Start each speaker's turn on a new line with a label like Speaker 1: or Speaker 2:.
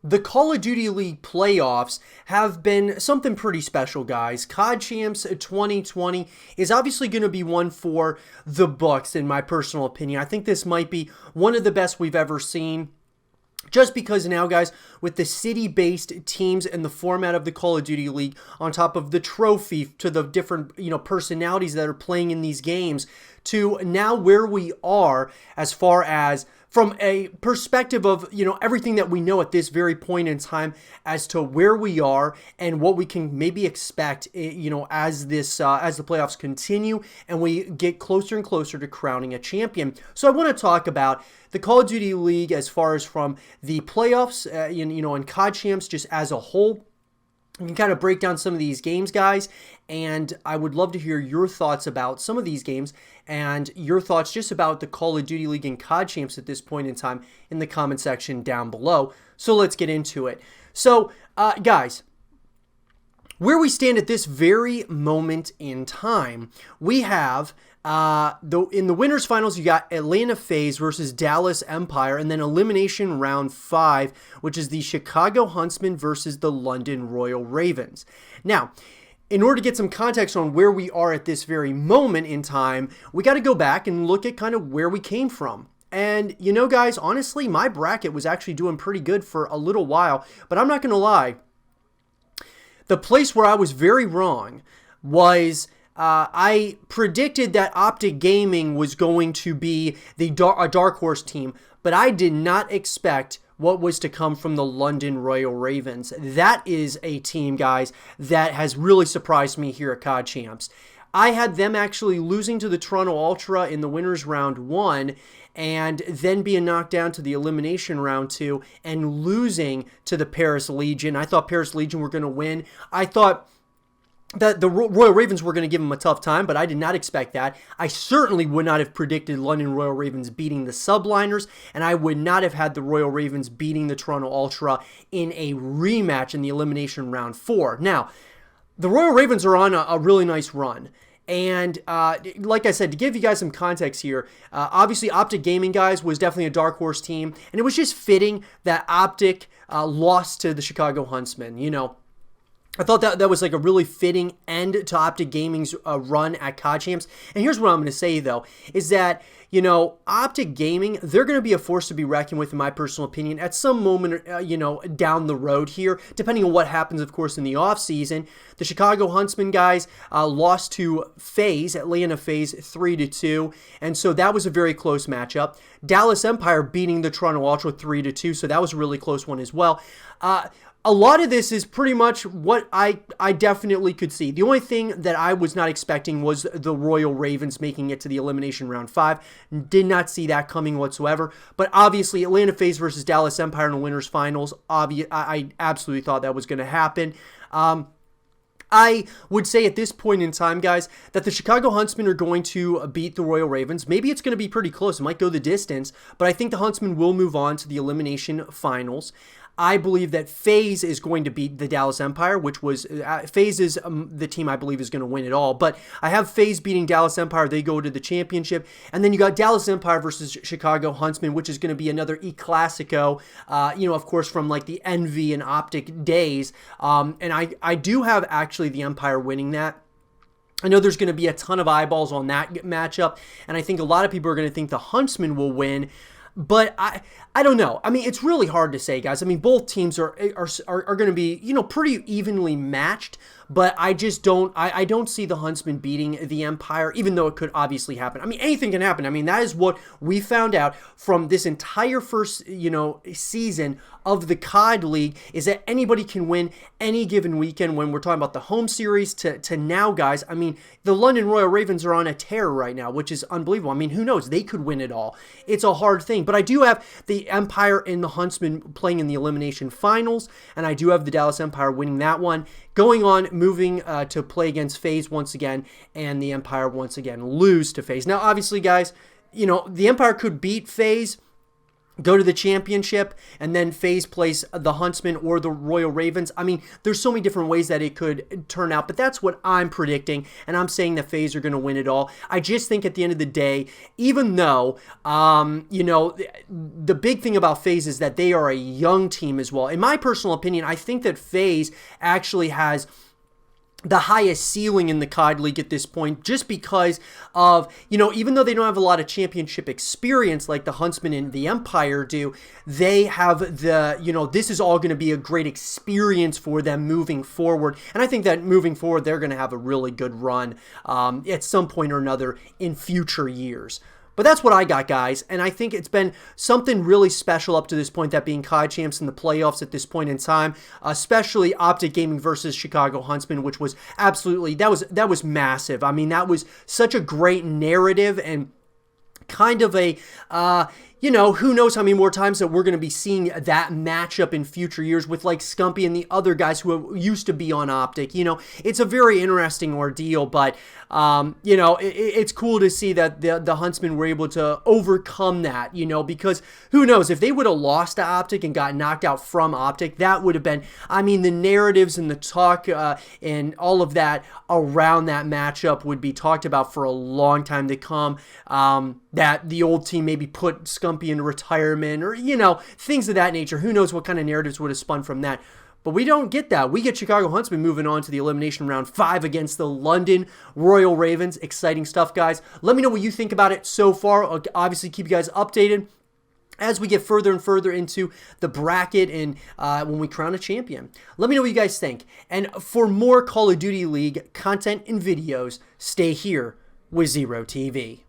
Speaker 1: The Call of Duty League playoffs have been something pretty special, guys. COD Champs 2020 is obviously going to be one for the books, in my personal opinion. I think this might be one of the best we've ever seen. Just because now, guys, with the city-based teams and the format of the Call of Duty League, on top of the trophy, to the different, personalities that are playing in these games, to now where we are as far as from a perspective of, everything that we know at this very point in time as to where we are and what we can maybe expect, as the playoffs continue and we get closer and closer to crowning a champion. So I want to talk about the Call of Duty League as far as from the playoffs, and COD Champs just as a whole. We can kind of break down some of these games, guys, and I would love to hear your thoughts about some of these games and your thoughts just about the Call of Duty League and COD Champs at this point in time in the comment section down below. So let's get into it. So, guys, where we stand at this very moment in time, we have in the winners finals, you got Atlanta FaZe versus Dallas Empire, and then elimination round 5, which is the Chicago Huntsmen versus the London Royal Ravens. Now, in order to get some context on where we are at this very moment in time, we got to go back and look at kind of where we came from. And, guys, honestly, my bracket was actually doing pretty good for a little while, but I'm not going to lie. The place where I was very wrong was I predicted that Optic Gaming was going to be a dark horse team, but I did not expect what was to come from the London Royal Ravens. That is a team, guys, that has really surprised me here at COD Champs. I had them actually losing to the Toronto Ultra in the winners round 1 and then being knocked down to the elimination round 2 and losing to the Paris Legion. I thought Paris Legion were going to win. I thought that the Royal Ravens were going to give them a tough time, but I did not expect that. I certainly would not have predicted London Royal Ravens beating the Subliners, and I would not have had the Royal Ravens beating the Toronto Ultra in a rematch in the elimination round 4. Now, the Royal Ravens are on a really nice run. And like I said, to give you guys some context here, obviously Optic Gaming, guys, was definitely a dark horse team, and it was just fitting that Optic lost to the Chicago Huntsmen. I thought that was like a really fitting end to Optic Gaming's run at COD Champs. And here's what I'm going to say, though, is that, Optic Gaming, they're going to be a force to be reckoned with, in my personal opinion, at some moment, down the road here, depending on what happens, of course, in the offseason. The Chicago Huntsmen, guys, lost to FaZe, Atlanta FaZe, 3-2, and so that was a very close matchup. Dallas Empire beating the Toronto Ultra 3-2, so that was a really close one as well. A lot of this is pretty much what I definitely could see. The only thing that I was not expecting was the Royal Ravens making it to the elimination round 5. Did not see that coming whatsoever. But obviously, Atlanta FaZe versus Dallas Empire in the winners finals, I absolutely thought that was going to happen. I would say at this point in time, guys, that the Chicago Huntsmen are going to beat the Royal Ravens. Maybe it's going to be pretty close. It might go the distance, but I think the Huntsmen will move on to the elimination finals. I believe that FaZe is going to beat the Dallas Empire, which was FaZe is the team I believe is going to win it all. But I have FaZe beating Dallas Empire. They go to the championship. And then you got Dallas Empire versus Chicago Huntsmen, which is going to be another E-Clasico, of course, from like the Envy and Optic days. And I do have actually the Empire winning that. I know there's going to be a ton of eyeballs on that matchup, and I think a lot of people are going to think the Huntsmen will win. But I don't know. I mean, it's really hard to say, guys. I mean, both teams are going to be, pretty evenly matched. But I just don't, I don't see the Huntsmen beating the Empire, even though it could obviously happen. I mean, anything can happen. I mean, that is what we found out from this entire first, season of the COD League, is that anybody can win any given weekend when we're talking about the home series to now, guys. I mean, the London Royal Ravens are on a tear right now, which is unbelievable. I mean, who knows? They could win it all. It's a hard thing. But I do have the Empire and the Huntsmen playing in the elimination finals, and I do have the Dallas Empire winning that one. Going on, moving to play against FaZe once again, and the Empire once again lose to FaZe. Now, obviously, guys, the Empire could beat FaZe. go to the championship, and then FaZe plays the Huntsmen or the Royal Ravens. I mean, there's so many different ways that it could turn out, but that's what I'm predicting, and I'm saying that FaZe are going to win it all. I just think at the end of the day, even though, you know, the big thing about FaZe is that they are a young team as well. In my personal opinion, I think that FaZe actually has the highest ceiling in the COD League at this point, just because of, you know, even though they don't have a lot of championship experience like the Huntsmen and the Empire do, they have the, you know, this is all going to be a great experience for them moving forward. And I think that moving forward, they're going to have a really good run at some point or another in future years. But that's what I got, guys, and I think it's been something really special up to this point, that being COD champs in the playoffs at this point in time, especially Optic Gaming versus Chicago Huntsmen, which was absolutely, that was massive. I mean, that was such a great narrative and kind of a, you know, who knows how many more times that we're going to be seeing that matchup in future years with like Scumpy and the other guys who used to be on Optic. You know, it's a very interesting ordeal, but, you know, it's cool to see that the Huntsmen were able to overcome that, you know, because who knows, if they would have lost to Optic and got knocked out from Optic, that would have been, I mean, the narratives and the talk and all of that around that matchup would be talked about for a long time to come. That the old team maybe put Scumpy into retirement, or, you know, things of that nature. Who knows what kind of narratives would have spun from that. But we don't get that. We get Chicago Huntsmen moving on to the elimination round 5 against the London Royal Ravens. Exciting stuff, guys. Let me know what you think about it so far. I'll obviously keep you guys updated as we get further and further into the bracket and when we crown a champion. Let me know what you guys think. And for more Call of Duty League content and videos, stay here with Zero TV.